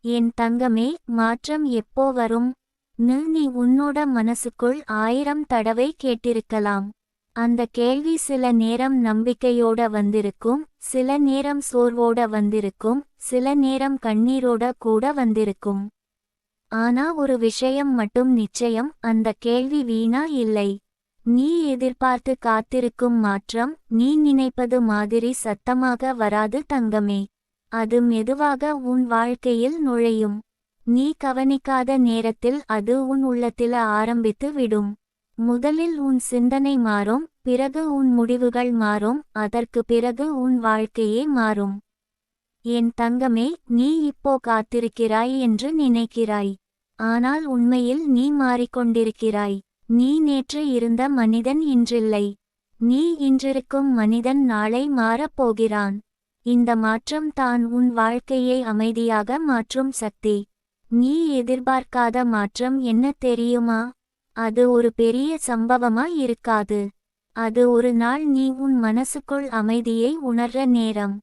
என் தங்கமே, மாற்றம் எப்போ வரும்? நீ உன்னோட மனசுக்குள் 1000 தடவை கேட்டிருக்கலாம். அந்த கேள்வி சில நேரம் நம்பிக்கையோட வந்திருக்கும், சில நேரம் சோர்வோட வந்திருக்கும், சில நேரம் கண்ணீரோட கூட வந்திருக்கும். ஆனா ஒரு விஷயம் மட்டும் நிச்சயம், அந்த கேள்வி வீணா இல்லை. நீ எதிர்பார்த்து காத்திருக்கும் மாற்றம் நீ நினைப்பது மாதிரி சத்தமாக வராது தங்கமே. அது மெதுவாக உன் வாழ்க்கையில் நுழையும். நீ கவனிக்காத நேரத்தில் அது உன் உள்ளத்தில ஆரம்பித்து விடும். முதலில் உன் சிந்தனை மாறும், பிறகு உன் முடிவுகள் மாறும், அதற்கு பிறகு உன் வாழ்க்கையே மாறும். என் தங்கமே, நீ இப்போ காத்திருக்கிறாய் என்று நினைக்கிறாய். ஆனால் உண்மையில் நீ மாறிக்கொண்டிருக்கிறாய். நீ நேற்று இருந்த மனிதன் இன்றில்லை. நீ இன்றிருக்கும் மனிதன் நாளை மாறப்போகிறான். இந்த மாற்றம் தான் உன் வாழ்க்கையை அமைதியாக மாற்றும் சக்தி. நீ எதிர்பார்க்காத மாற்றம் என்ன தெரியுமா? அது ஒரு பெரிய சம்பவமா இருக்காது. அது ஒரு நாள் நீ உன் மனசுக்குள் அமைதியை உணர்ற நேரம்.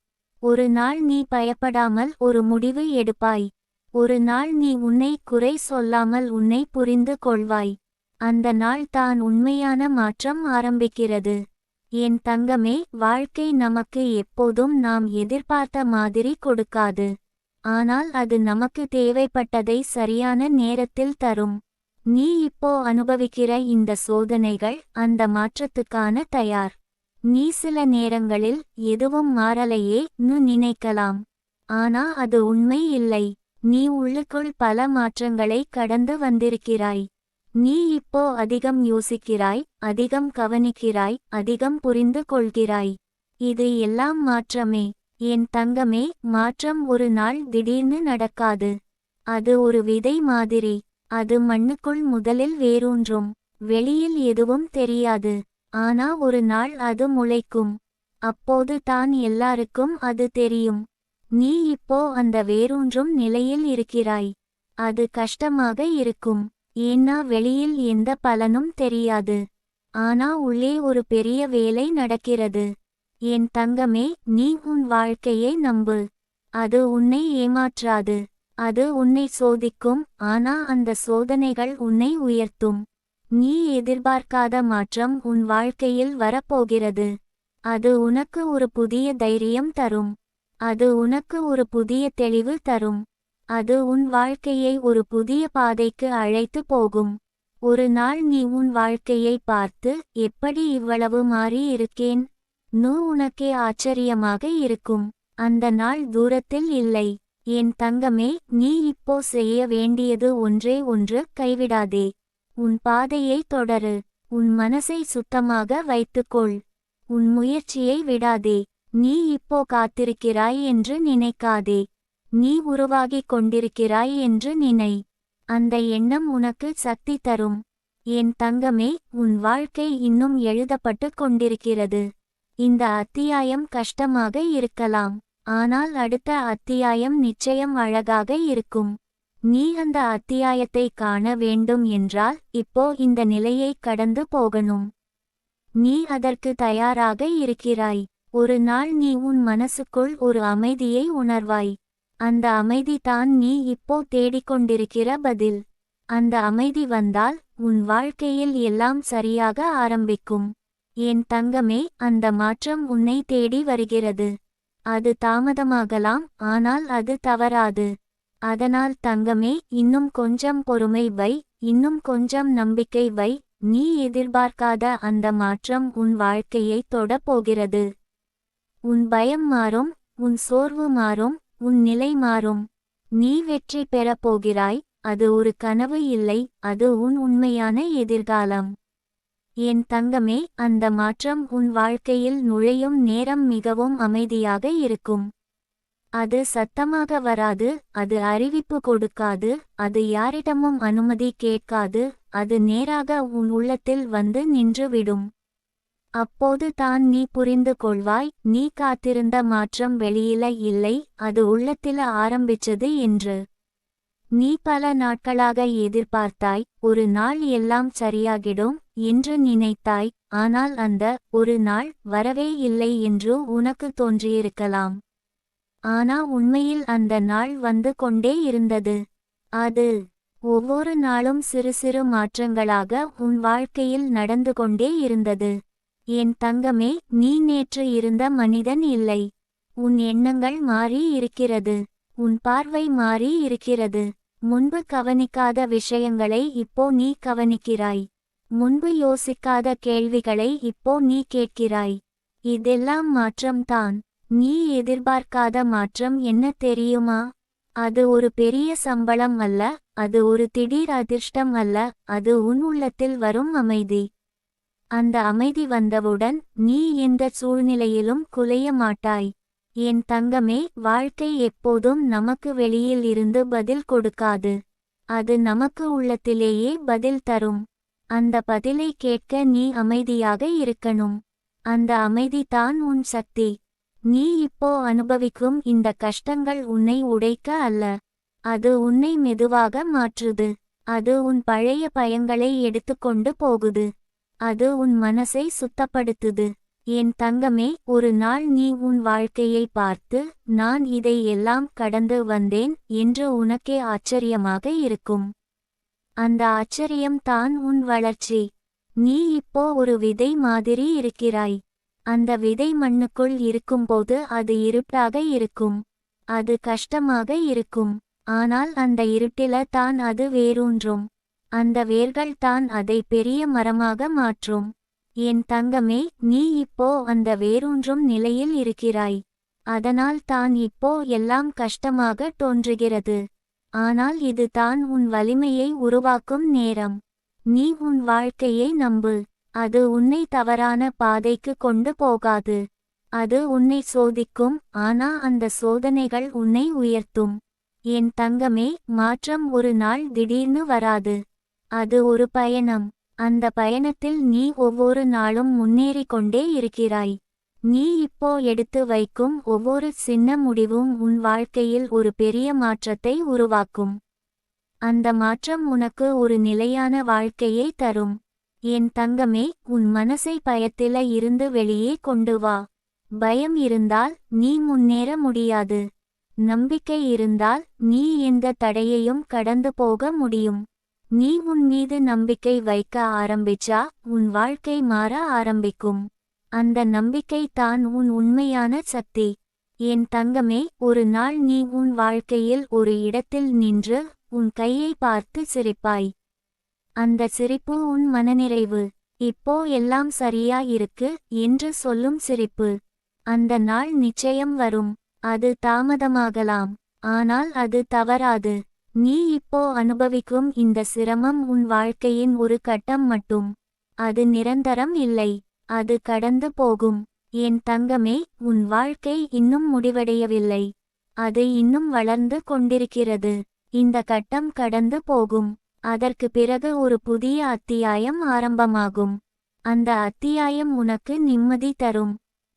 ஒரு நாள் நீ பயப்படாமல் ஒரு முடிவு எடுப்பாய். ஒரு நாள் நீ உன்னை குறை சொல்லாமல் உன்னை புரிந்து கொள்வாய். அந்த நாள் தான் உண்மையான மாற்றம் ஆரம்பிக்கிறது. என் தங்கமே, வாழ்க்கை நமக்கு எப்போதும் நாம் எதிர்பார்த்த மாதிரி கொடுக்காது. ஆனால் அது நமக்கு தேவைப்பட்டதை சரியான நேரத்தில் தரும். நீ இப்போ அனுபவிக்கிற இந்த சோதனைகள் அந்த மாற்றத்துக்கான தயார். நீ சில நேரங்களில் எதுவும் மாறலையே நினைக்கலாம். ஆனா அது உண்மை இல்லை. நீ உள்ளுக்குள் பல மாற்றங்களை கடந்து வந்திருக்கிறாய். நீ இப்போ அதிகம் யோசிக்கிறாய், அதிகம் கவனிக்கிறாய், அதிகம் புரிந்து கொள்கிறாய். இது எல்லாம் மாற்றமே. என் தங்கமே, மாற்றம் ஒரு நாள் திடீர்னு நடக்காது. அது ஒரு விதை மாதிரி. அது மண்ணுக்குள் முதலில் வேரூன்றும். வெளியில் எதுவும் தெரியாது. ஆனா ஒரு நாள் அது முளைக்கும். அப்போது தான் எல்லாருக்கும் அது தெரியும். நீ இப்போ அந்த வேரூன்றும் நிலையில் இருக்கிறாய். அது கஷ்டமாக இருக்கும். ஏன்னா வெளியில் எந்த பலனும் தெரியாது. ஆனா உள்ளே ஒரு பெரிய வேலை நடக்கிறது. என் தங்கமே, நீ உன் வாழ்க்கையை நம்பு. அது உன்னை ஏமாற்றாது. அது உன்னை சோதிக்கும், ஆனா அந்த சோதனைகள் உன்னை உயர்த்தும். நீ எதிர்பார்க்காத மாற்றம் உன் வாழ்க்கையில் வரப்போகிறது. அது உனக்கு ஒரு புதிய தைரியம் தரும். அது உனக்கு ஒரு புதிய தெளிவு தரும். அது உன் வாழ்க்கையை ஒரு புதிய பாதைக்கு அழைத்து போகும். ஒரு நாள் நீ உன் வாழ்க்கையை பார்த்து, எப்படி இவ்வளவு மாறி இருக்கேன்? உனக்கே ஆச்சரியமாக இருக்கும். அந்த நாள் தூரத்தில் இல்லை. என் தங்கமே, நீ இப்போ செய்ய வேண்டியது ஒன்றே ஒன்று, கைவிடாதே. உன் பாதையை தொடரு. உன் மனசை சுத்தமாக வைத்துக்கொள். உன் முயற்சியை விடாதே. நீ இப்போ காத்திருக்கிறாய் என்று நினைக்காதே. நீ உருவாகிக் கொண்டிருக்கிறாய் என்று நினை. அந்த எண்ணம் உனக்கு சக்தி தரும். என் தங்கமே, உன் வாழ்க்கை இன்னும் எழுதப்பட்டு கொண்டிருக்கிறது. இந்த அத்தியாயம் கஷ்டமாக இருக்கலாம். ஆனால் அடுத்த அத்தியாயம் நிச்சயம் அழகாக இருக்கும். நீ அந்த அத்தியாயத்தை காண வேண்டும் என்றால் இப்போ இந்த நிலையை கடந்து போகணும். நீ அதற்கு தயாராக இருக்கிறாய். ஒரு நாள் நீ உன் மனசுக்குள் ஒரு அமைதியை உணர்வாய். அந்த அமைதி தான் நீ இப்போ தேடிக்கொண்டிருக்கிற பதில். அந்த அமைதி வந்தால் உன் வாழ்க்கையில் எல்லாம் சரியாக ஆரம்பிக்கும். என் தங்கமே, அந்த மாற்றம் உன்னை தேடி வருகிறது. அது தாமதமாகலாம், ஆனால் அது தவறாது. அதனால் தங்கமே, இன்னும் கொஞ்சம் பொறுமை வை, இன்னும் கொஞ்சம் நம்பிக்கை வை. நீ எதிர்பார்க்காத அந்த மாற்றம் உன் வாழ்க்கையை தொடப் போகிறது. உன் பயம் மாறும், உன் சோர்வு மாறும், உன் நிலை மாறும். நீ வெற்றி பெறப் போகிறாய். அது ஒரு கனவு இல்லை, அது உன் உண்மையான எதிர்காலம். என் தங்கமே, அந்த மாற்றம் உன் வாழ்க்கையில் நுழையும் நேரம் மிகவும் அமைதியாக இருக்கும். அது சத்தமாக வராது, அது அறிவிப்பு கொடுக்காது, அது யாரிடமும் அனுமதி கேட்காது, அது நேராக உன் உள்ளத்தில் வந்து நின்றுவிடும். அப்போது தான் நீ புரிந்து கொள்வாய், நீ காத்திருந்த மாற்றம் வெளியில இல்லை, அது உள்ளத்தில ஆரம்பிச்சது என்று. நீ பல நாட்களாக எதிர்பார்த்தாய், ஒரு நாள் எல்லாம் சரியாகிடும் என்று நினைத்தாய். ஆனால் அந்த ஒரு நாள் வரவே இல்லை என்று உனக்கு தோன்றியிருக்கலாம். ஆனா உண்மையில் அந்த நாள் வந்து கொண்டே இருந்தது. அது ஒவ்வொரு நாளும் சிறு சிறு மாற்றங்களாக உன் வாழ்க்கையில் நடந்து கொண்டே இருந்தது. என் தங்கமே, நீ நேற்று இருந்த மனிதன் இல்லை. உன் எண்ணங்கள் மாறி இருக்கிறது. உன் பார்வை மாறி இருக்கிறது. முன்பு கவனிக்காத விஷயங்களை இப்போ நீ கவனிக்கிறாய். முன்பு யோசிக்காத கேள்விகளை இப்போ நீ கேட்கிறாய். இதெல்லாம் மாற்றம்தான். நீ எதிர்பார்க்காத மாற்றம் என்ன தெரியுமா? அது ஒரு பெரிய சம்பளம் அல்ல, அது ஒரு திடீர் அதிர்ஷ்டம் அல்ல, அது உன் உள்ளத்தில் வரும் அமைதி. அந்த அமைதி வந்தவுடன் நீ எந்த சூழ்நிலையிலும் குலைய மாட்டாய். என் தங்கமே, வாழ்க்கை எப்போதும் நமக்கு வெளியில் இருந்து பதில் கொடுக்காது. அது நமக்கு உள்ளத்திலேயே பதில் தரும். அந்த பதிலை கேட்க நீ அமைதியாக இருக்கணும். அந்த அமைதி தான் உன் சக்தி. நீ இப்போ அனுபவிக்கும் இந்த கஷ்டங்கள் உன்னை உடைக்க அல்ல. அது உன்னை மெதுவாக மாற்றுது. அது உன் பழைய பயங்களை எடுத்துக்கொண்டு போகுது. அது உன் மனசை சுத்தப்படுத்துது. என் தங்கமே, ஒரு நாள் நீ உன் வாழ்க்கையை பார்த்து, நான் இதை எல்லாம் கடந்து வந்தேன் என்று உனக்கே ஆச்சரியமாக இருக்கும். அந்த ஆச்சரியம் தான் உன் வளர்ச்சி. நீ இப்போ ஒரு விதை மாதிரி இருக்கிறாய். அந்த விதை மண்ணுக்குள் இருக்கும்போது அது இருட்டாக இருக்கும். அது கஷ்டமாக இருக்கும். ஆனால் அந்த இருட்டில தான் அது வேரூன்றும். அந்த வேர்கள் தான் அதை பெரிய மரமாக மாற்றும். என் தங்கமே, நீ இப்போ அந்த வேரூன்றும் நிலையில் இருக்கிறாய். அதனால் தான் இப்போ எல்லாம் கஷ்டமாக தோன்றுகிறது. ஆனால் இது தான் உன் வலிமையை உருவாக்கும் நேரம். நீ உன் வாழ்க்கையை நம்பு. அது உன்னை தவறான பாதைக்கு கொண்டு போகாது. அது உன்னை சோதிக்கும், ஆனா அந்த சோதனைகள் உன்னை உயர்த்தும். என் தங்கமே, மாற்றம் ஒரு நாள் திடீர்னு வராது. அது ஒரு பயணம். அந்த பயணத்தில் நீ ஒவ்வொரு நாளும் முன்னேறிக் கொண்டே இருக்கிறாய். நீ இப்போ எடுத்து வைக்கும் ஒவ்வொரு சின்ன முடிவும் உன் வாழ்க்கையில் ஒரு பெரிய மாற்றத்தை உருவாக்கும். அந்த மாற்றம் உனக்கு ஒரு நிலையான வாழ்க்கையை தரும். என் தங்கமே, உன் மனசை பயத்தில இருந்து வெளியே கொண்டு வா. பயம் இருந்தால் நீ முன்னேற முடியாது. நம்பிக்கை இருந்தால் நீ எந்த தடையையும் கடந்து போக முடியும். நீ உன் மீது நம்பிக்கை வைக்க ஆரம்பிச்சா உன் வாழ்க்கை மாற ஆரம்பிக்கும். அந்த நம்பிக்கை தான் உன் உண்மையான சக்தி. என் தங்கமே, ஒரு நாள் நீ உன் வாழ்க்கையில் ஒரு இடத்தில் நின்று உன் கையை பார்த்து சிரிப்பாய். அந்த சிரிப்பு உன் மனநிறைவு. இப்போ எல்லாம் சரியா இருக்கு என்று சொல்லும் சிரிப்பு. அந்த நாள் நிச்சயம் வரும். அது தாமதமாகலாம், ஆனால் அது தவறாது. நீ இப்போ அனுபவிக்கும் இந்த சிரமம் உன் வாழ்க்கையின் ஒரு கட்டம் மட்டும். அது நிரந்தரம் இல்லை. அது கடந்து போகும். என் தங்கமே, உன் வாழ்க்கை இன்னும் முடிவடையவில்லை. அது இன்னும் வளர்ந்து கொண்டிருக்கிறது. இந்த கட்டம் கடந்து போகும். அதற்கு பிறகு ஒரு புதிய அத்தியாயம் ஆரம்பமாகும். அந்த அத்தியாயம் உனக்கு நிம்மதி தரும்.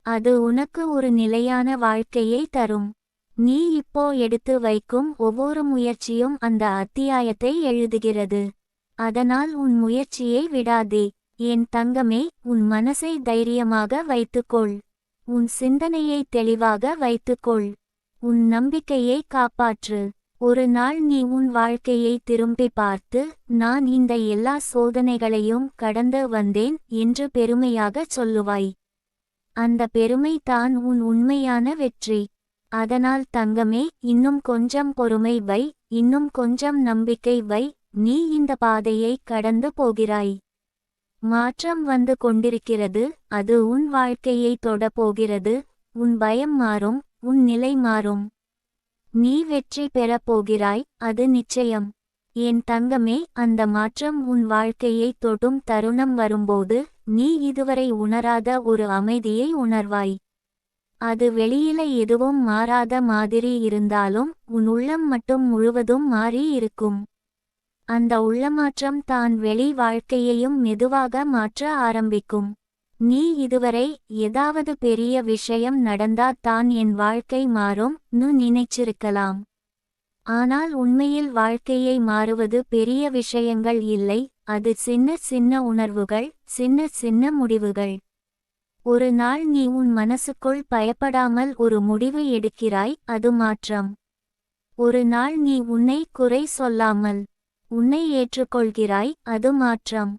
அது உனக்கு ஒரு நிலையான வாழ்க்கையை தரும். நீ இப்போ எடுத்து வைக்கும் ஒவ்வொரு முயற்சியும் அந்த அத்தியாயத்தை எழுதுகிறது. அதனால் உன் முயற்சியை விடாதே. என் தங்கமே, உன் மனசை தைரியமாக வைத்துக்கொள். உன் சிந்தனையை தெளிவாக வைத்துக்கொள். உன் நம்பிக்கையை காப்பாற்று. ஒரு நாள் நீ உன் வாழ்க்கையை திரும்பி பார்த்து, நான் இந்த எல்லா சோதனைகளையும் கடந்து வந்தேன் என்று பெருமையாகச் சொல்லுவாய். அந்த பெருமை தான் உன் உண்மையான வெற்றி. அதனால் தங்கமே, இன்னும் கொஞ்சம் பொறுமை வை, இன்னும் கொஞ்சம் நம்பிக்கை வை. நீ இந்த பாதையை கடந்து போகிறாய். மாற்றம் வந்து கொண்டிருக்கிறது. அது உன் வாழ்க்கையை தொட போகிறது. உன் பயம் மாறும், உன் நிலை மாறும். நீ வெற்றி பெறப் போகிறாய், அது நிச்சயம். என் தங்கமே, அந்த மாற்றம் உன் வாழ்க்கையை தொடும் தருணம் வரும்போது நீ இதுவரை உணராத ஒரு அமைதியை உணர்வாய். அது வெளியில எதுவும் மாறாத மாதிரி இருந்தாலும் உன் உள்ளம் மட்டும் முழுவதும் மாறி இருக்கும். அந்த உள்ளமாற்றம் தான் வெளி வாழ்க்கையையும் மெதுவாக மாற்ற ஆரம்பிக்கும். நீ இதுவரை ஏதாவது பெரிய விஷயம் நடந்தா தான் என் வாழ்க்கை மாறும் னு நினைச்சிருக்கலாம். ஆனால் உண்மையில் வாழ்க்கையை மாறுவது பெரிய விஷயங்கள் இல்லை, அது சின்ன சின்ன உணர்வுகள், சின்ன சின்ன முடிவுகள். ஒரு நாள் நீ உன் மனசுக்குள் பயப்படாமல் ஒரு முடிவு எடுக்கிறாய், அது மாற்றம். ஒரு நாள் நீ உன்னை குறை சொல்லாமல் உன்னை ஏற்றுக்கொள்கிறாய், அது மாற்றம்.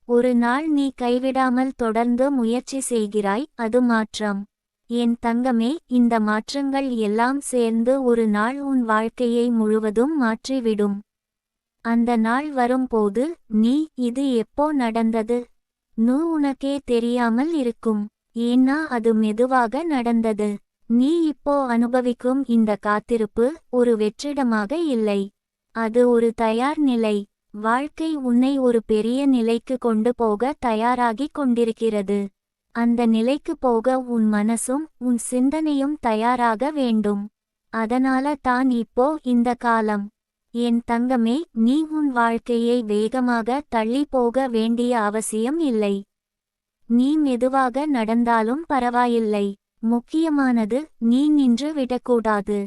ஒரு நாள் நீ கைவிடாமல் தொடர்ந்து முயற்சி செய்கிறாய், அது மாற்றம். என் தங்கமே, இந்த மாற்றங்கள் எல்லாம் சேர்ந்து ஒரு நாள் உன் வாழ்க்கையை முழுவதும் மாற்றிவிடும். அந்த நாள் வரும்போது நீ இது எப்போ நடந்தது நு உனக்கே தெரியாமல் இருக்கும். ஏன்னா அது மெதுவாக நடந்தது. நீ இப்போ அனுபவிக்கும் இந்த காத்திருப்பு ஒரு வெற்றிடமாக இல்லை. அது ஒரு தயார் நிலை. வாழ்க்கை உன்னை ஒரு பெரிய நிலைக்கு கொண்டு போக தயாராகிக் கொண்டிருக்கிறது. அந்த நிலைக்கு போக உன் மனசும் உன் சிந்தனையும் தயாராக வேண்டும். அதனால தான் இப்போ இந்த காலம். என் தங்கமே, நீ உன் வாழ்க்கையை வேகமாக தள்ளி போக வேண்டிய அவசியம் இல்லை. நீ மெதுவாக நடந்தாலும் பரவாயில்லை. முக்கியமானது நீ நின்று விடக்கூடாது.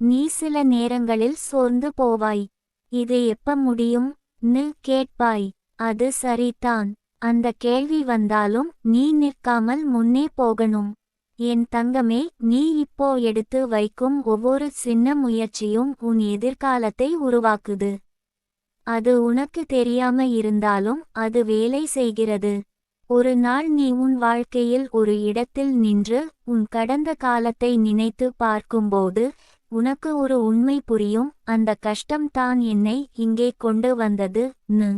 நீ சில நேரங்களில் சோர்ந்து போவாய். இது எப்ப முடியும் னு கேட்பாய். அது சரிதான். அந்த கேள்வி வந்தாலும் நீ நிற்காமல் முன்னே போகணும். என் தங்கமே, நீ இப்போ எடுத்து வைக்கும் ஒவ்வொரு சின்ன முயற்சியும் உன் எதிர்காலத்தை உருவாக்குது. அது உனக்கு தெரியாம இருந்தாலும் அது வேலை செய்கிறது. ஒரு நாள் நீ உன் வாழ்க்கையில் ஒரு இடத்தில் நின்று உன் கடந்த காலத்தை நினைத்து பார்க்கும்போது உனக்கு ஒரு உண்மை புரியும். அந்த கஷ்டம் தான் என்னை இங்கே கொண்டு வந்தது னு.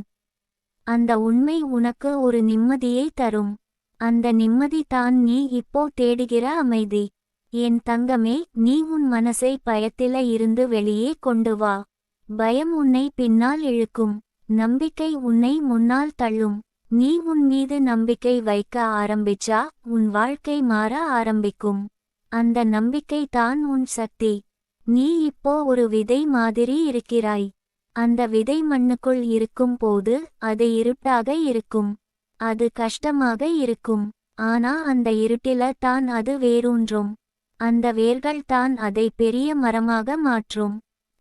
அந்த உண்மை உனக்கு ஒரு நிம்மதியை தரும். அந்த நிம்மதி தான் நீ இப்போ தேடுகிற அமைதி. என் தங்கமே, நீ உன் மனசை பயத்தில இருந்து வெளியே கொண்டு வா. பயம் உன்னை பின்னால் இழுக்கும். நம்பிக்கை உன்னை முன்னால் தள்ளும். நீ உன் மீது நம்பிக்கை வைக்க ஆரம்பிச்சா உன் வாழ்க்கை மாற ஆரம்பிக்கும். அந்த நம்பிக்கை தான் உன் சக்தி. நீ இப்போ ஒரு விதை மாதிரி இருக்கிறாய். அந்த விதை மண்ணுக்குள் இருக்கும் போது அது இருட்டாக இருக்கும். அது கஷ்டமாக இருக்கும். ஆனா அந்த இருட்டில தான் அது வேரூன்றும். அந்த வேர்கள் தான் அதை பெரிய மரமாக மாற்றும்.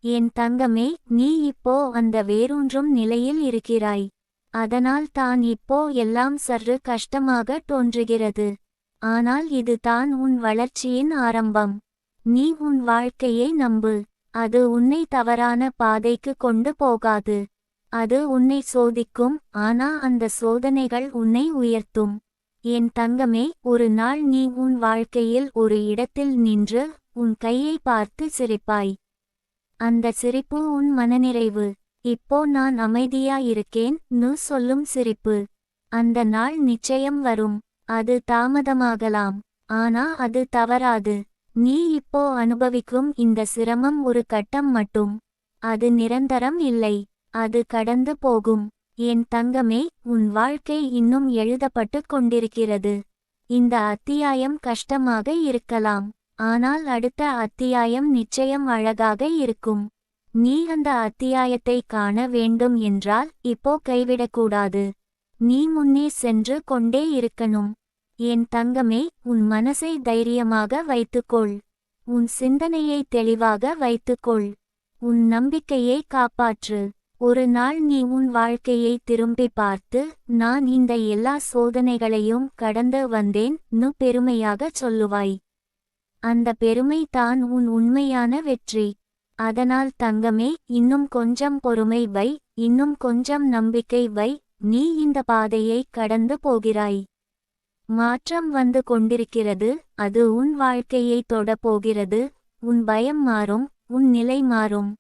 என் தங்கமே, நீ இப்போ அந்த வேரூன்றும் நிலையில் இருக்கிறாய். அதனால் தான் இப்போ எல்லாம் சற்று கஷ்டமாக தோன்றுகிறது. ஆனால் இது தான் உன் வளர்ச்சியின் ஆரம்பம். நீ உன் வாழ்க்கையை நம்பு. அது உன்னை தவறான பாதைக்கு கொண்டு போகாது. அது உன்னை சோதிக்கும், ஆனா அந்த சோதனைகள் உன்னை உயர்த்தும். என் தங்கமே, ஒரு நாள் நீ உன் வாழ்க்கையில் ஒரு இடத்தில் நின்று உன் கையை பார்த்து சிரிப்பாய். அந்த சிரிப்பு உன் மனநிறைவு. இப்போ நான் அமைதியா இருக்கேன் னு சொல்லும் சிரிப்பு. அந்த நாள் நிச்சயம் வரும். அது தாமதமாகலாம், ஆனா அது தவறாது. நீ இப்போ அனுபவிக்கும் இந்த சிரமம் ஒரு கட்டம் மட்டும். அது நிரந்தரம் இல்லை. அது கடந்து போகும். என் தங்கமே, உன் வாழ்க்கை இன்னும் எழுதப்பட்டு கொண்டிருக்கிறது. இந்த அத்தியாயம் கஷ்டமாக இருக்கலாம். ஆனால் அடுத்த அத்தியாயம் நிச்சயம் அழகாக இருக்கும். நீ அந்த அத்தியாயத்தை காண வேண்டும் என்றால் இப்போ கைவிடக்கூடாது. நீ முன்னே சென்று கொண்டே இருக்கணும். என் தங்கமே, உன் மனசை தைரியமாக வைத்துக்கொள். உன் சிந்தனையை தெளிவாக வைத்துக்கொள். உன் நம்பிக்கையை காப்பாற்று. ஒரு நாள் நீ உன் வாழ்க்கையை திரும்பி பார்த்து நான் இந்த எல்லா சோதனைகளையும் கடந்து வந்தேன் னு பெருமையாகச் சொல்லுவாய். அந்த பெருமை தான் உன் உண்மையான வெற்றி. அதனால் தங்கமே, இன்னும் கொஞ்சம் பொறுமை வை. இன்னும் கொஞ்சம் நம்பிக்கை வை. நீ இந்த பாதையை கடந்து போகிறாய். மாற்றம் வந்து கொண்டிருக்கிறது. அது உன் வாழ்க்கையை தொட போகிறது. உன் பயம் மாறும். உன் நிலை மாறும்.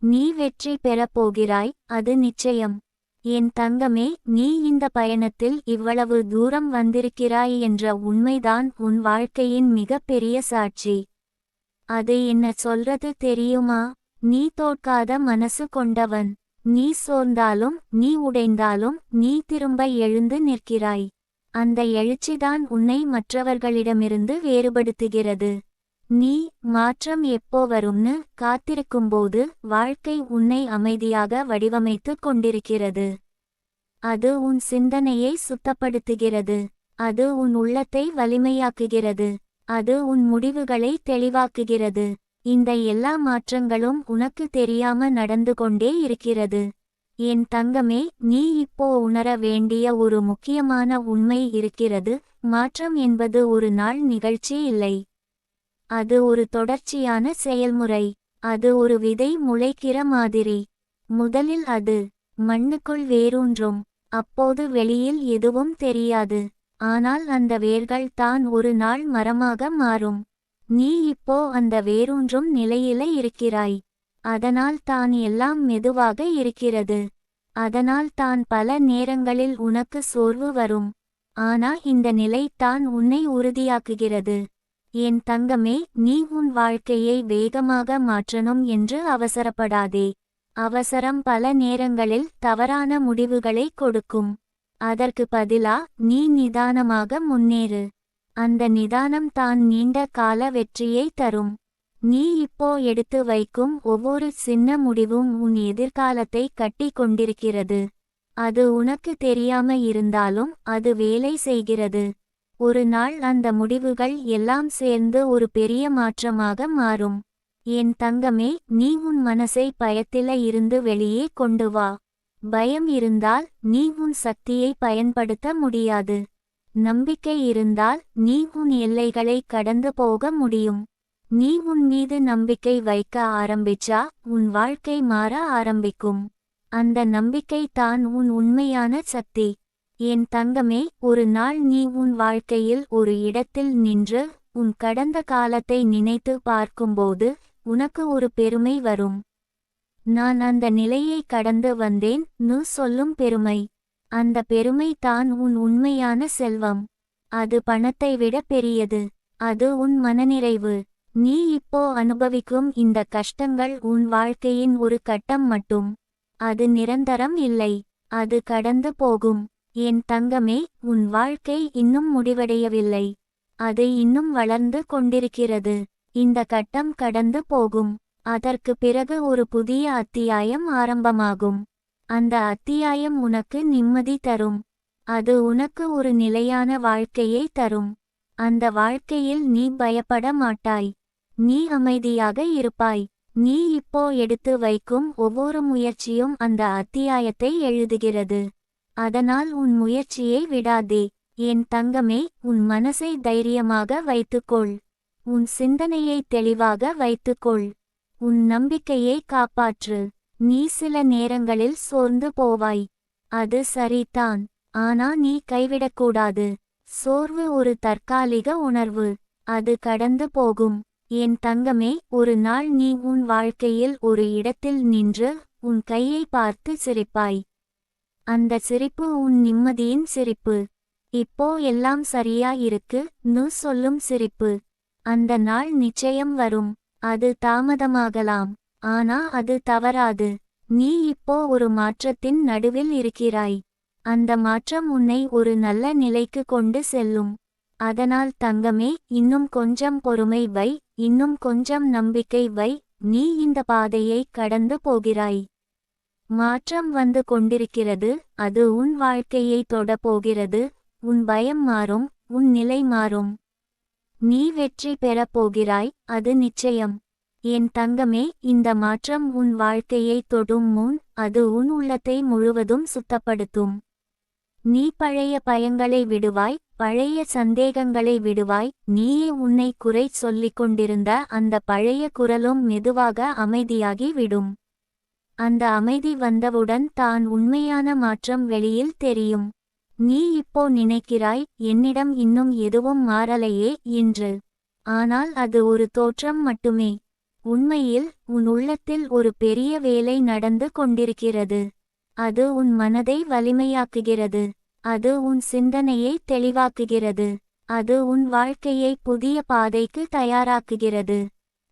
நீ வெற்றி பெறப் போகிறாய், அது நிச்சயம். என் தங்கமே, நீ இந்த பயணத்தில் இவ்வளவு தூரம் வந்திருக்கிறாய் என்ற உண்மைதான் உன் வாழ்க்கையின் மிகப்பெரிய சாட்சி. அது என்ன சொல்றது தெரியுமா? நீ தோற்காத மனசு கொண்டவன். நீ சோர்ந்தாலும் நீ உடைந்தாலும் நீ திரும்ப எழுந்து நிற்கிறாய். அந்த எழுச்சிதான் உன்னை மற்றவர்களிடமிருந்து வேறுபடுத்துகிறது. நீ மாற்றம் எப்போ வரும்னு காத்திருக்கும்போது வாழ்க்கை உன்னை அமைதியாக வடிவமைத்து கொண்டிருக்கிறது. அது உன் சிந்தனையை சுத்தப்படுத்துகிறது. அது உன் உள்ளத்தை வலிமையாக்குகிறது. அது உன் முடிவுகளை தெளிவாக்குகிறது. இந்த எல்லா மாற்றங்களும் உனக்கு தெரியாம நடந்து கொண்டே இருக்கிறது. என் தங்கமே, நீ இப்போ உணர வேண்டிய ஒரு முக்கியமான உண்மை இருக்கிறது. மாற்றம் என்பது ஒரு நாள் நிகழ்ச்சி இல்லை. அது ஒரு தொடர்ச்சியான செயல்முறை. அது ஒரு விதை முளைக்கிற மாதிரி. முதலில் அது மண்ணுக்குள் வேரூன்றும். அப்போது வெளியில் எதுவும் தெரியாது. ஆனால் அந்த வேர்கள் தான் ஒரு நாள் மரமாக மாறும். நீ இப்போ அந்த வேரூன்றும் நிலையில இருக்கிறாய். அதனால் தான் எல்லாம் மெதுவாக இருக்கிறது. அதனால் தான் பல நேரங்களில் உனக்கு சோர்வு வரும். ஆனா இந்த நிலை தான் உன்னை உறுதியாக்குகிறது. என் தங்கமே, நீ உன் வாழ்க்கையை வேகமாக மாற்றணும் என்று அவசரப்படாதே. அவசரம் பல நேரங்களில் தவறான முடிவுகளை கொடுக்கும். அதற்கு பதிலா நீ நிதானமாக முன்னேறு. அந்த நிதானம் தான் நீண்ட கால வெற்றியை தரும். நீ இப்போ எடுத்து வைக்கும் ஒவ்வொரு சின்ன முடிவும் உன் எதிர்காலத்தை கட்டி கொண்டிருக்கிறது. அது உனக்கு தெரியாம இருந்தாலும் அது வேலை செய்கிறது. ஒரு நாள் அந்த முடிவுகள் எல்லாம் சேர்ந்து ஒரு பெரிய மாற்றமாக மாறும். என் தங்கமே, நீ உன் மனசை பயத்தில இருந்து வெளியே கொண்டு வா. பயம் இருந்தால் நீ உன் சக்தியை பயன்படுத்த முடியாது. நம்பிக்கை இருந்தால் நீ உன் எல்லைகளை கடந்து போக முடியும். நீ உன் மீது நம்பிக்கை வைக்க ஆரம்பிச்சா உன் வாழ்க்கை மாற ஆரம்பிக்கும். அந்த நம்பிக்கை தான் உன் உண்மையான சக்தி. என் தங்கமே, ஒரு நாள் நீ உன் வாழ்க்கையில் ஒரு இடத்தில் நின்று உன் கடந்த காலத்தை நினைத்து பார்க்கும்போது உனக்கு ஒரு பெருமை வரும். நான் அந்த நிலையை கடந்து வந்தேன் நு சொல்லும் பெருமை. அந்த பெருமை தான் உன் உண்மையான செல்வம். அது பணத்தை விட பெரியது. அது உன் மனநிறைவு. நீ இப்போ அனுபவிக்கும் இந்த கஷ்டங்கள் உன் வாழ்க்கையின் ஒரு கட்டம் மட்டும். அது நிரந்தரம் இல்லை. அது கடந்து போகும். என் தங்கமே, உன் வாழ்க்கை இன்னும் முடிவடையவில்லை. அது இன்னும் வளர்ந்து கொண்டிருக்கிறது. இந்த கட்டம் கடந்து போகும். அதற்கு பிறகு ஒரு புதிய அத்தியாயம் ஆரம்பமாகும். அந்த அத்தியாயம் உனக்கு நிம்மதி தரும். அது உனக்கு ஒரு நிலையான வாழ்க்கையை தரும். அந்த வாழ்க்கையில் நீ பயப்பட மாட்டாய். நீ அமைதியாக இருப்பாய். நீ இப்போ எடுத்து வைக்கும் ஒவ்வொரு முயற்சியும் அந்த அத்தியாயத்தை எழுதுகிறது. அதனால் உன் முயற்சியை விடாதே. என் தங்கமே, உன் மனசை தைரியமாக வைத்துக்கொள். உன் சிந்தனையை தெளிவாக வைத்துக்கொள். உன் நம்பிக்கையை காப்பாற்று. நீ சில நேரங்களில் சோர்ந்து போவாய். அது சரிதான். ஆனா நீ கைவிடக்கூடாது. சோர்வு ஒரு தற்காலிக உணர்வு. அது கடந்து போகும். என் தங்கமே, ஒரு நாள் நீ உன் வாழ்க்கையில் ஒரு இடத்தில் நின்று உன் கையை பார்த்து சிரிப்பாய். அந்த சிரிப்பு உன் நிம்மதியின் சிரிப்பு. இப்போ எல்லாம் சரியா இருக்கு நு சொல்லும் சிரிப்பு. அந்த நாள் நிச்சயம் வரும். அது தாமதமாகலாம். ஆனா அது தவறாது. நீ இப்போ ஒரு மாற்றத்தின் நடுவில் இருக்கிறாய். அந்த மாற்றம் உன்னை ஒரு நல்ல நிலைக்கு கொண்டு செல்லும். அதனால் தங்கமே, இன்னும் கொஞ்சம் பொறுமை வை. இன்னும் கொஞ்சம் நம்பிக்கை வை. நீ இந்த பாதையை கடந்து போகிறாய். மாற்றம் வந்து கொண்டிருக்கிறது. அது உன் வாழ்க்கையை தொட போகிறது. உன் பயம் மாறும். உன் நிலை மாறும். நீ வெற்றி பெறப் போகிறாய். அது நிச்சயம். என் தங்கமே, இந்த மாற்றம் உன் வாழ்க்கையை தொடும் முன் அது உன் உள்ளத்தை முழுவதும் சுத்தப்படுத்தும். நீ பழைய பயங்களை விடுவாய். பழைய சந்தேகங்களை விடுவாய். நீயே உன்னை குறை சொல்லிக் கொண்டிருந்த அந்த பழைய குரலும் மெதுவாக அமைதியாகி விடும். அந்த அமைதி வந்தவுடன் தான் உண்மையான மாற்றம் வெளியில் தெரியும். நீ இப்போ நினைக்கிறாய், என்னிடம் இன்னும் எதுவும் மாறலையே என்று. ஆனால் அது ஒரு தோற்றம் மட்டுமே. உண்மையில் உன் உள்ளத்தில் ஒரு பெரிய வேலை நடந்து கொண்டிருக்கிறது. அது உன் மனதை வலிமையாக்குகிறது. அது உன் சிந்தனையை தெளிவாக்குகிறது. அது உன் வாழ்க்கையை புதிய பாதைக்கு தயாராக்குகிறது.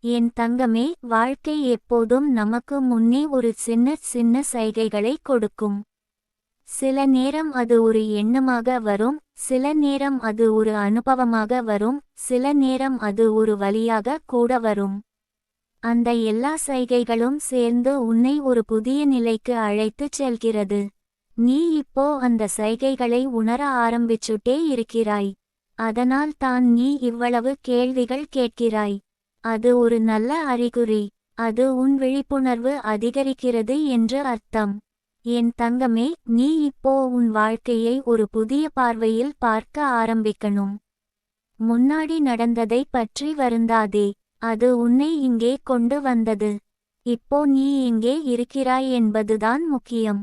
என் தங்கமே, வாழ்க்கை எப்போதும் நமக்கு முன்னே ஒரு சின்ன சின்ன சைகைகளை கொடுக்கும். சில நேரம் அது ஒரு எண்ணமாக வரும். சில நேரம் அது ஒரு அனுபவமாக வரும். சில நேரம் அது ஒரு வழியாக கூட வரும். அந்த எல்லா சைகைகளும் சேர்ந்து உன்னை ஒரு புதிய நிலைக்கு அழைத்துச் செல்கிறது. நீ இப்போ அந்த சைகைகளை உணர ஆரம்பிச்சுட்டே இருக்கிறாய். அதனால் தான் நீ இவ்வளவு கேள்விகள் கேட்கிறாய். அது ஒரு நல்ல அறிகுறி. அது உன் விழிப்புணர்வு அதிகரிக்கிறது என்று அர்த்தம். என் தங்கமே, நீ இப்போ உன் வாழ்க்கையை ஒரு புதிய பார்வையில் பார்க்க ஆரம்பிக்கணும். முன்னாடி நடந்ததை பற்றி வருந்தாதே. அது உன்னை இங்கே கொண்டு வந்தது. இப்போ நீ எங்கே இருக்கிறாய் என்பதுதான் முக்கியம்.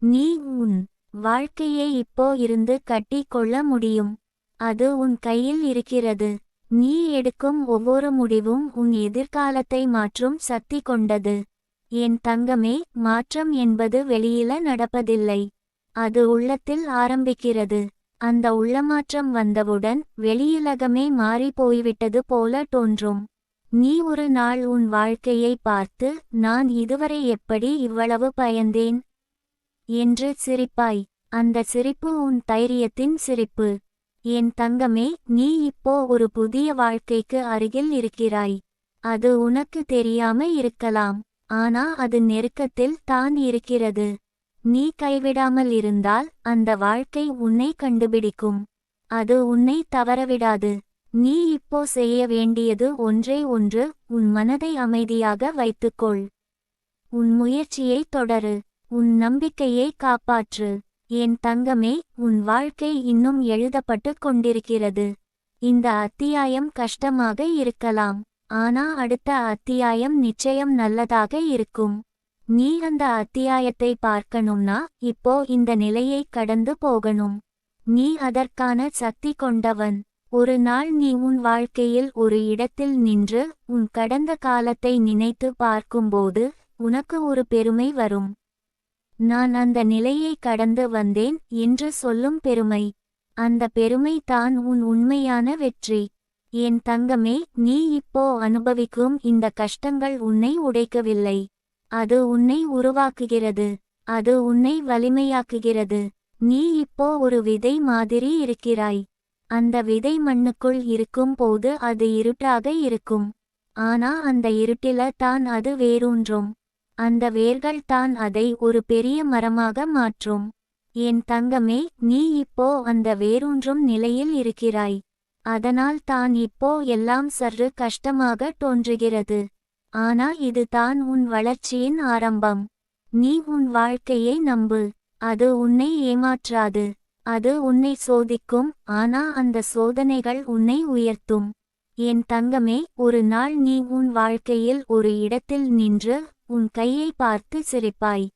நீ உன் வாழ்க்கையை இப்போ இருந்து கட்டி கொள்ள முடியும். அது உன் கையில் இருக்கிறது. நீ எடுக்கும் ஒவ்வொரு முடிவும் உன் எதிர்காலத்தை மாற்றும் சக்தி கொண்டது. என் தங்கமே, மாற்றம் என்பது வெளியில நடப்பதில்லை. அது உள்ளத்தில் ஆரம்பிக்கிறது. அந்த உள்ளமாற்றம் வந்தவுடன் வெளியுலகமே மாறி போய்விட்டது போல தோன்றும். நீ ஒரு நாள் உன் வாழ்க்கையை பார்த்து, நான் இதுவரை எப்படி இவ்வளவு பயந்தேன் என்று சிரிப்பாய். அந்த சிரிப்பு உன் தைரியத்தின் சிரிப்பு. என் தங்கமே, நீ இப்போ ஒரு புதிய வாழ்க்கைக்கு அருகில் இருக்கிறாய். அது உனக்கு தெரியாம இருக்கலாம். ஆனா அது நெருக்கத்தில் தான் இருக்கிறது. நீ கைவிடாமல் இருந்தால் அந்த வாழ்க்கை உன்னை கண்டுபிடிக்கும். அது உன்னை தவறவிடாது. நீ இப்போ செய்ய வேண்டியது ஒன்றே ஒன்று, உன் மனதை அமைதியாக வைத்துக்கொள். உன் முயற்சியை தொடரு. உன் நம்பிக்கையை காப்பாற்று. என் தங்கமே, உன் வாழ்க்கை இன்னும் எழுதப்பட்டு கொண்டிருக்கிறது. இந்த அத்தியாயம் கஷ்டமாக இருக்கலாம். ஆனா அடுத்த அத்தியாயம் நிச்சயம் நல்லதாக இருக்கும். நீ அந்த அத்தியாயத்தை பார்க்கணும்னா இப்போ இந்த நிலையை கடந்து போகணும். நீ அதற்கான சக்தி கொண்டவன். ஒரு நாள் நீ உன் வாழ்க்கையில் ஒரு இடத்தில் நின்று உன் கடந்த காலத்தை நினைத்து பார்க்கும்போது உனக்கு ஒரு பெருமை வரும். நான் அந்த நிலையை கடந்து வந்தேன் என்று சொல்லும் பெருமை. அந்த பெருமை தான் உன் உண்மையான வெற்றி. என் தங்கமே, நீ இப்போ அனுபவிக்கும் இந்த கஷ்டங்கள் உன்னை உடைக்கவில்லை. அது உன்னை உருவாக்குகிறது. அது உன்னை வலிமையாக்குகிறது. நீ இப்போ ஒரு விதை மாதிரி இருக்கிறாய். அந்த விதை மண்ணுக்குள் இருக்கும் போது அது இருட்டாக இருக்கும். ஆனா அந்த இருட்டில தான் அது வேரூன்றும். அந்த வேர்கள் தான் அதை ஒரு பெரிய மரமாக மாற்றும். என் தங்கமே, நீ இப்போ அந்த வேரூன்றும் நிலையில் இருக்கிறாய். அதனால் தான் இப்போ எல்லாம் சற்று கஷ்டமாக தோன்றுகிறது. ஆனா இது தான் உன் வளர்ச்சியின் ஆரம்பம். நீ உன் வாழ்க்கையை நம்பு. அது உன்னை ஏமாற்றாது. அது உன்னை சோதிக்கும். ஆனா அந்த சோதனைகள் உன்னை உயர்த்தும். என் தங்கமே, ஒரு நாள் நீ உன் வாழ்க்கையில் ஒரு இடத்தில் நின்று உன் கையை பார்த்து சிரிப்பாய்.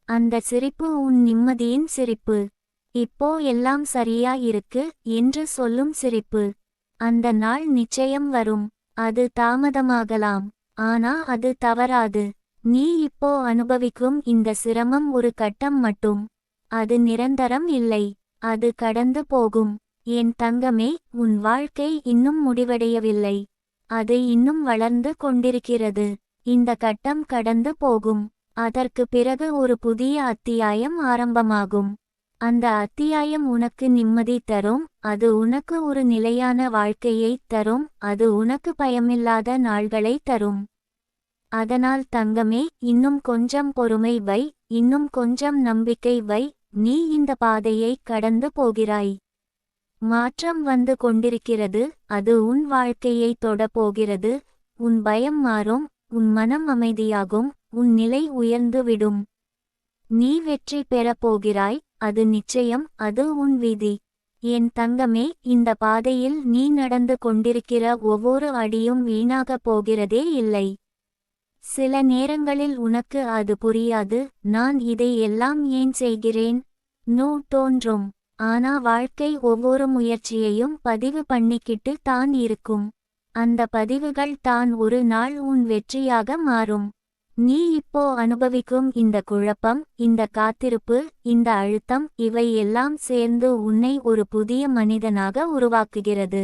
அந்த சிரிப்பு உன் நிம்மதியின் சிரிப்பு. இப்போ எல்லாம் சரியா இருக்கு என்று சொல்லும் சிரிப்பு. அந்த நாள் நிச்சயம் வரும். அது தாமதமாகலாம். ஆனா அது தவறாது. நீ இப்போ அனுபவிக்கும் இந்த சிரமம் ஒரு கட்டம் மட்டும். அது நிரந்தரம் இல்லை. அது கடந்து போகும். என் தங்கமே, உன் வாழ்க்கை இன்னும் முடிவடையவில்லை. அது இன்னும் வளர்ந்து கொண்டிருக்கிறது. இந்த கட்டம் கடந்து போகும். அதற்கு பிறகு ஒரு புதிய அத்தியாயம் ஆரம்பமாகும். அந்த அத்தியாயம் உனக்கு நிம்மதி தரும். அது உனக்கு ஒரு நிலையான வாழ்க்கையை தரும். அது உனக்கு பயமில்லாத நாள்களை தரும். அதனால் தங்கமே, இன்னும் கொஞ்சம் பொறுமை வை. இன்னும் கொஞ்சம் நம்பிக்கை வை. நீ இந்த பாதையை கடந்து போகிறாய். மாற்றம் வந்து கொண்டிருக்கிறது. அது உன் வாழ்க்கையை தொட போகிறது. உன் பயம் மாறும். உன் மனம் அமைதியாகும். உன் நிலை உயர்ந்துவிடும். நீ வெற்றி பெறப் போகிறாய். அது நிச்சயம். அது உன் விதி. என் தங்கமே, இந்த பாதையில் நீ நடந்து கொண்டிருக்கிற ஒவ்வொரு அடியும் வீணாகப் போகிறதே இல்லை. சில நேரங்களில் உனக்கு அது புரியாது. நான் இதை எல்லாம் ஏன் செய்கிறேன் தோன்றும். ஆனா வாழ்க்கை ஒவ்வொரு முயற்சியையும் பதிவு பண்ணிக்கிட்டு தான் இருக்கும். அந்த பதிவுகள் தான் ஒரு நாள் உன் வெற்றியாக மாறும். நீ இப்போ அனுபவிக்கும் இந்த குழப்பம், இந்த காத்திருப்பு, இந்த அழுத்தம், இவை எல்லாம் சேர்ந்து உன்னை ஒரு புதிய மனிதனாக உருவாக்குகிறது.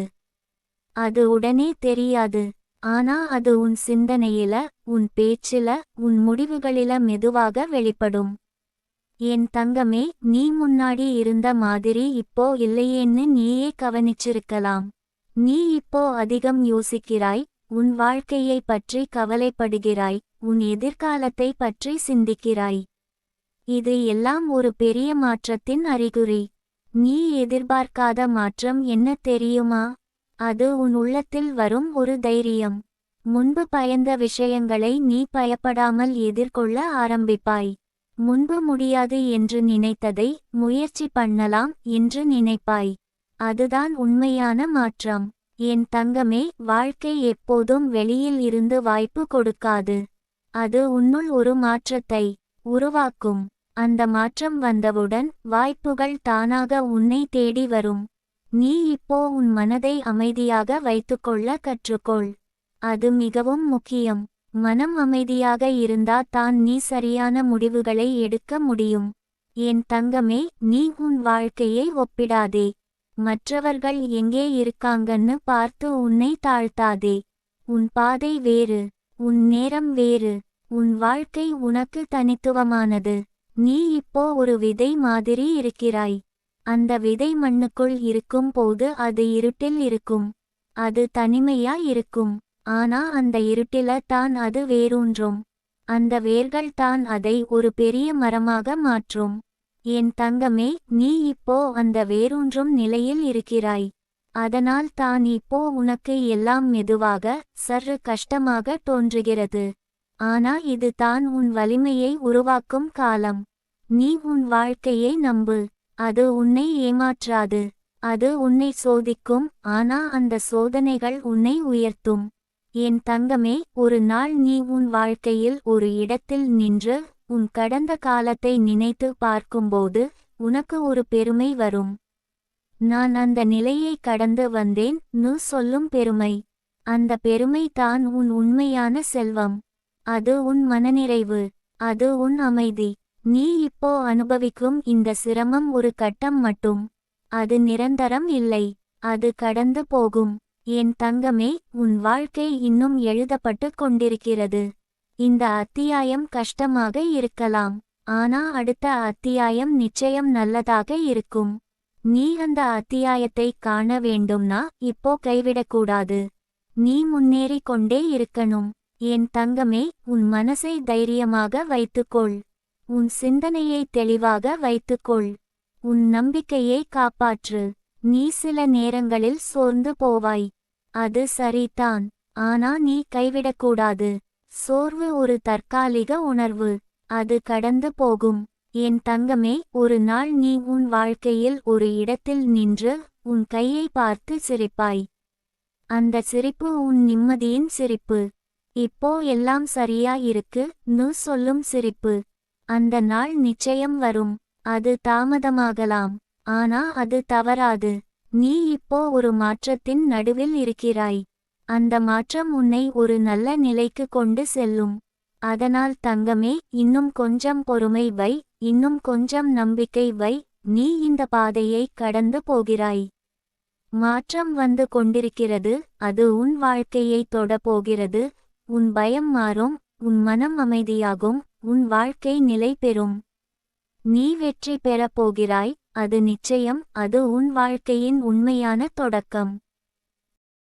அது உடனே தெரியாது. ஆனா அது உன் சிந்தனையில, உன் பேச்சில, உன் முடிவுகளில மெதுவாக வெளிப்படும். என் தங்கமே, நீ முன்னாடி இருந்த மாதிரி இப்போ இல்லையேன்னு நீயே கவனிச்சிருக்கலாம். நீ இப்போ அதிகம் யோசிக்கிறாய். உன் வாழ்க்கையை பற்றி கவலைப்படுகிறாய். உன் எதிர்காலத்தை பற்றி சிந்திக்கிறாய். இது எல்லாம் ஒரு பெரிய மாற்றத்தின் அறிகுறி. நீ எதிர்பார்க்காத மாற்றம் என்ன தெரியுமா? அது உன் உள்ளத்தில் வரும் ஒரு தைரியம். முன்பு பயந்த விஷயங்களை நீ பயப்படாமல் எதிர்கொள்ள ஆரம்பிப்பாய். முன்பு முடியாது என்று நினைத்ததை முயற்சி பண்ணலாம் என்று நினைப்பாய். அதுதான் உண்மையான மாற்றம். என் தங்கமே, வாழ்க்கை எப்போதும் வெளியில் இருந்து வாய்ப்பு கொடுக்காது. அது உன்னுள் ஒரு மாற்றத்தை உருவாக்கும். அந்த மாற்றம் வந்தவுடன் வாய்ப்புகள் தானாக உன்னை தேடி வரும். நீ இப்போ உன் மனதை அமைதியாக வைத்துக்கொள்ள கற்றுக்கொள். அது மிகவும் முக்கியம். மனம் அமைதியாக இருந்தா தான் நீ சரியான முடிவுகளை எடுக்க முடியும். என் தங்கமே, நீ உன் வாழ்க்கையை ஒப்பிடாதே. மற்றவர்கள் எங்கே இருக்காங்கன்னு பார்த்து உன்னை தாழ்த்தாதே. உன் பாதை வேறு, உன் நேரம் வேறு, உன் வாழ்க்கை உனக்கு தனித்துவமானது. நீ இப்போ ஒரு விதை மாதிரி இருக்கிறாய். அந்த விதை மண்ணுக்குள் இருக்கும் போது அது இருட்டில் இருக்கும். அது தனிமையா இருக்கும். ஆனா அந்த இருட்டில தான் அது வேரூன்றும். அந்த வேர்கள் தான் அதை ஒரு பெரிய மரமாக மாற்றும். என் தங்கமே, நீ இப்போ அந்த வேரூன்றும் நிலையில் இருக்கிறாய். அதனால் தான் இப்போ உனக்கு எல்லாம் மெதுவாக, சற்று கஷ்டமாக தோன்றுகிறது. ஆனா இது தான் உன் வலிமையை உருவாக்கும் காலம். நீ உன் வாழ்க்கையை நம்பு. அது உன்னை ஏமாற்றாது. அது உன்னை சோதிக்கும், ஆனா அந்த சோதனைகள் உன்னை உயர்த்தும். என் தங்கமே, ஒரு நாள் நீ உன் வாழ்க்கையில் ஒரு இடத்தில் நின்று உன் கடந்த காலத்தை நினைத்து பார்க்கும்போது உனக்கு ஒரு பெருமை வரும். நான் அந்த நிலையை கடந்து வந்தேன் நு சொல்லும் பெருமை. அந்த பெருமை தான் உன் உண்மையான செல்வம். அது உன் மனநிறைவு. அது உன் அமைதி. நீ இப்போ அனுபவிக்கும் இந்த சிரமம் ஒரு கட்டம் மட்டும். அது நிரந்தரம் இல்லை. அது கடந்து போகும். என் தங்கமே, உன் வாழ்க்கை இன்னும் எழுதப்பட்டு கொண்டிருக்கிறது. இந்த அத்தியாயம் கஷ்டமாக இருக்கலாம். ஆனா அடுத்த அத்தியாயம் நிச்சயம் நல்லதாக இருக்கும். நீ அந்த அத்தியாயத்தை காண வேண்டும்னா இப்போ கைவிடக்கூடாது. நீ முன்னேறி கொண்டே இருக்கணும். என் தங்கமே, உன் மனசை தைரியமாக வைத்துக்கொள். உன் சிந்தனையை தெளிவாக வைத்துக்கொள். உன் நம்பிக்கையை காப்பாற்று. நீ சில நேரங்களில் சோர்ந்து போவாய். அது சரிதான். ஆனா நீ கைவிடக்கூடாது. சோர்வு ஒரு தற்காலிக உணர்வு. அது கடந்து போகும். என் தங்கமே, ஒரு நாள் நீ உன் வாழ்க்கையில் ஒரு இடத்தில் நின்று உன் கையை பார்த்து சிரிப்பாய். அந்த சிரிப்பு உன் நிம்மதியின் சிரிப்பு. இப்போ எல்லாம் சரியா இருக்கு நு சொல்லும் சிரிப்பு. அந்த நாள் நிச்சயம் வரும். அது தாமதமாகலாம். ஆனா அது தவறாது. நீ இப்போ ஒரு மாற்றத்தின் நடுவில் இருக்கிறாய். அந்த மாற்றம் உன்னை ஒரு நல்ல நிலைக்கு கொண்டு செல்லும். அதனால் தங்கமே, இன்னும் கொஞ்சம் பொறுமை வை. இன்னும் கொஞ்சம் நம்பிக்கை வை. நீ இந்த பாதையை கடந்து போகிறாய். மாற்றம் வந்து கொண்டிருக்கிறது. அது உன் வாழ்க்கையை தொட போகிறது. உன் பயம் மாறும். உன் மனம் அமைதியாகும். உன் வாழ்க்கை நிலை பெறும். நீ வெற்றி பெறப் போகிறாய். அது நிச்சயம். அது உன் வாழ்க்கையின் உண்மையான தொடக்கம்.